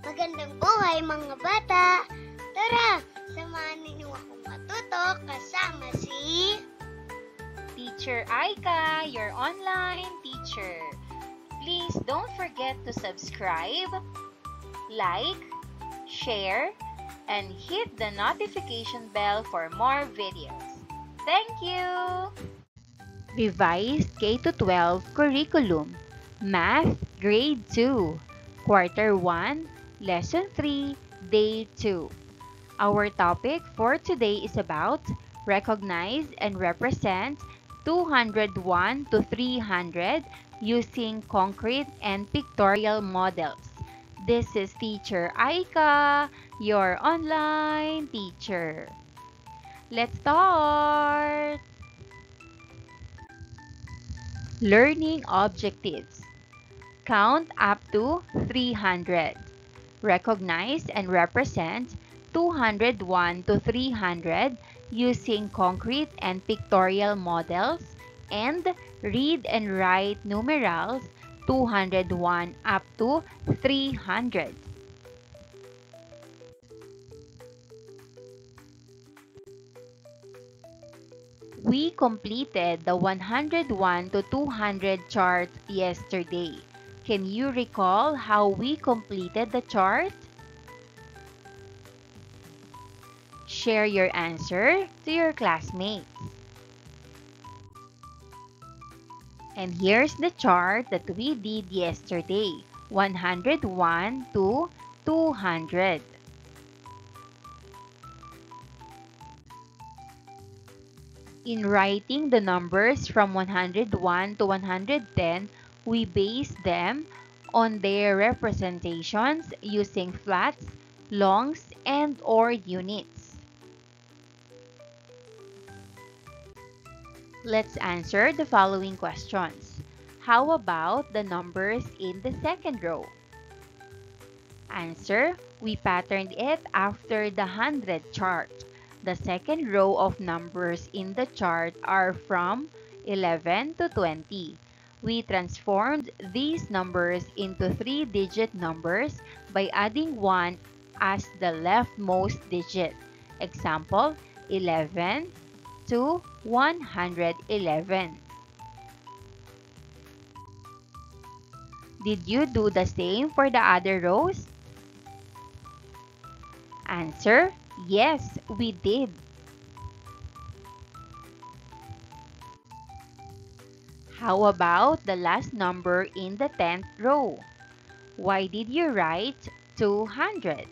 Magandang buhay mga bata! Tara, samahan ninyo akong matuto kasama si Teacher Aika, your online teacher. Please don't forget to subscribe, like, share, and hit the notification bell for more videos. Thank you! Revised K-12 Curriculum, Math Grade 2, Quarter 1, Lesson 3, Day 2. Our topic for today is about recognize and represent 201 to 300 using concrete and pictorial models. This is Teacher Aika, your online teacher. Let's start! Learning objectives. Count up to 300. Recognize and represent 201 to 300 using concrete and pictorial models, and read and write numerals 201 up to 300. We completed the 101 to 200 chart yesterday. Can you recall how we completed the chart? Share your answer to your classmates. And here's the chart that we did yesterday, 101 to 200. In writing the numbers from 101 to 110, we base them on their representations using flats, longs, and or units. Let's answer the following questions. How about the numbers in the second row? Answer, we patterned it after the 100 chart. The second row of numbers in the chart are from 11 to 20. We transformed these numbers into 3-digit numbers by adding 1 as the leftmost digit. Example, 11 to 111. Did you do the same for the other rows? Answer, yes, we did. How about the last number in the 10th row? Why did you write 200?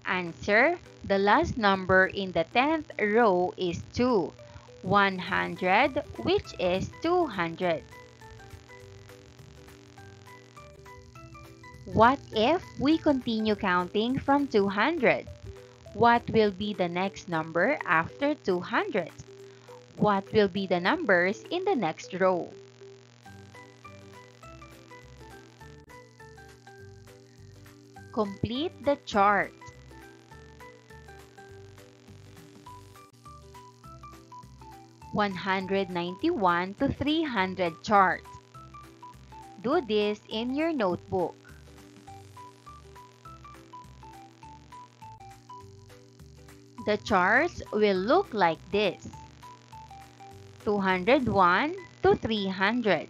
Answer, the last number in the 10th row is 2. 100, which is 200. What if we continue counting from 200? What will be the next number after 200? What will be the numbers in the next row? Complete the chart. (191 to 300 chart). Do this in your notebook. The charts will look like this. 201 to 300.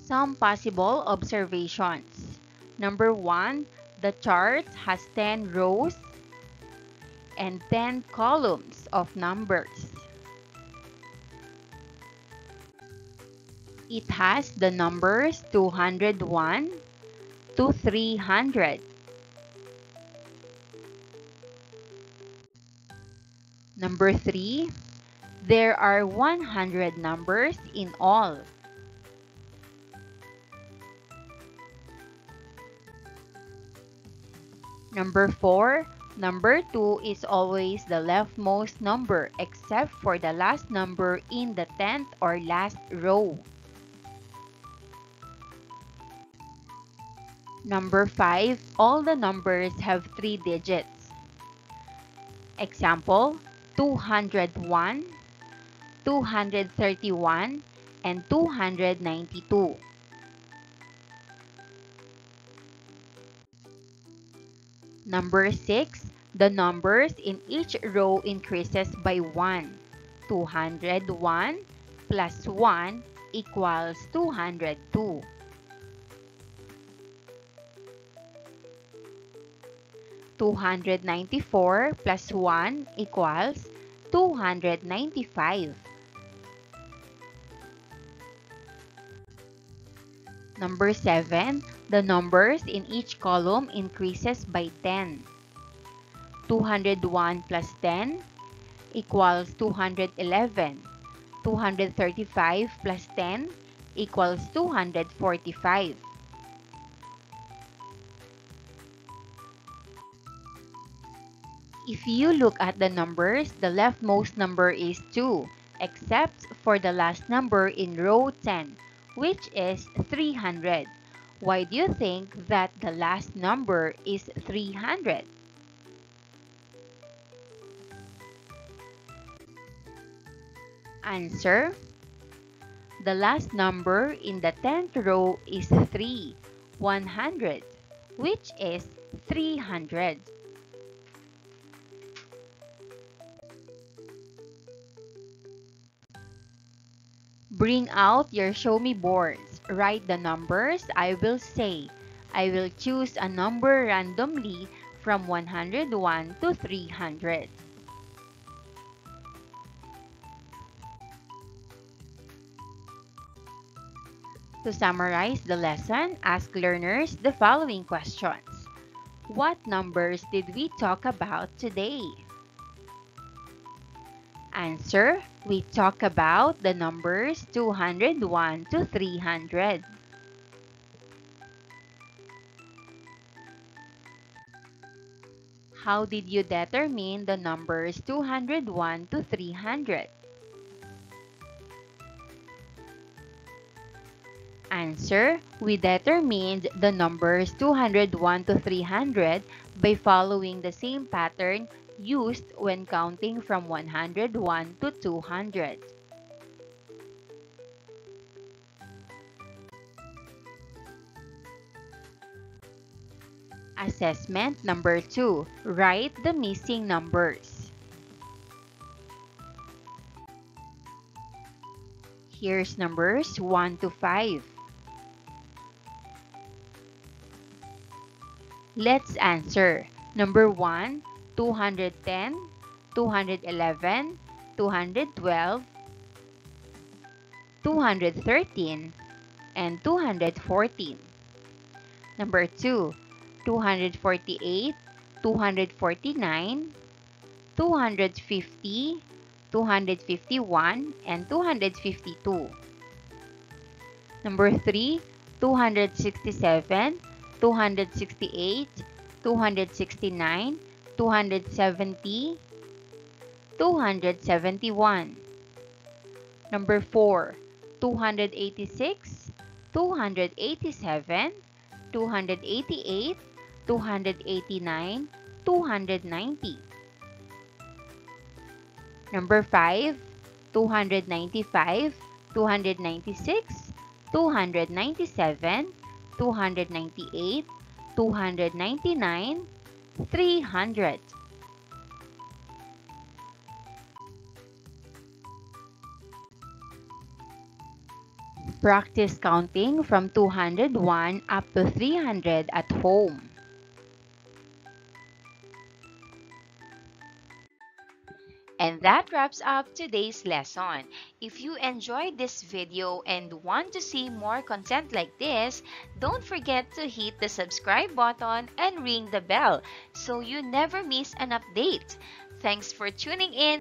Some possible observations. Number 1, the chart has 10 rows and 10 columns of numbers. It has the numbers 201 to 300. Number 3, there are 100 numbers in all. Number 4, number 2 is always the leftmost number except for the last number in the 10th or last row. Number 5, all the numbers have 3 digits. Example, 201, 231, and 292. Number 6, the numbers in each row increases by 1. 201 plus 1 equals 202. 294 plus 1 equals 295. Number 7, the numbers in each column increases by 10. 201 plus 10 equals 211. 235 plus 10 equals 245. If you look at the numbers, the leftmost number is 2, except for the last number in row 10, which is 300. Why do you think that the last number is 300? Answer: the last number in the 10th row is 3, 100, which is 300. Bring out your show me boards. Write the numbers I will say. I will choose a number randomly from 101 to 300. To summarize the lesson, ask learners the following questions. What numbers did we talk about today? Answer: we talk about the numbers 201 to 300. How did you determine the numbers 201 to 300? Answer: we determined the numbers 201 to 300 by following the same pattern used when counting from 101 to 200. Assessment number 2. Write the missing numbers. Here's numbers 1 to 5. Let's answer. Number 1, 210, 211, 212, 213, and 214. Number 2, 248, 249, 250, 251, and 252. Number 3, 267, 268, 269, 270, 271. Number 4, 286, 287, 288, 289, 290. Number 5, 295, 296, 297, 298, 299, 300. Practice counting from 201 up to 300 at home. And that wraps up today's lesson. If you enjoyed this video and want to see more content like this, don't forget to hit the subscribe button and ring the bell so you never miss an update. Thanks for tuning in.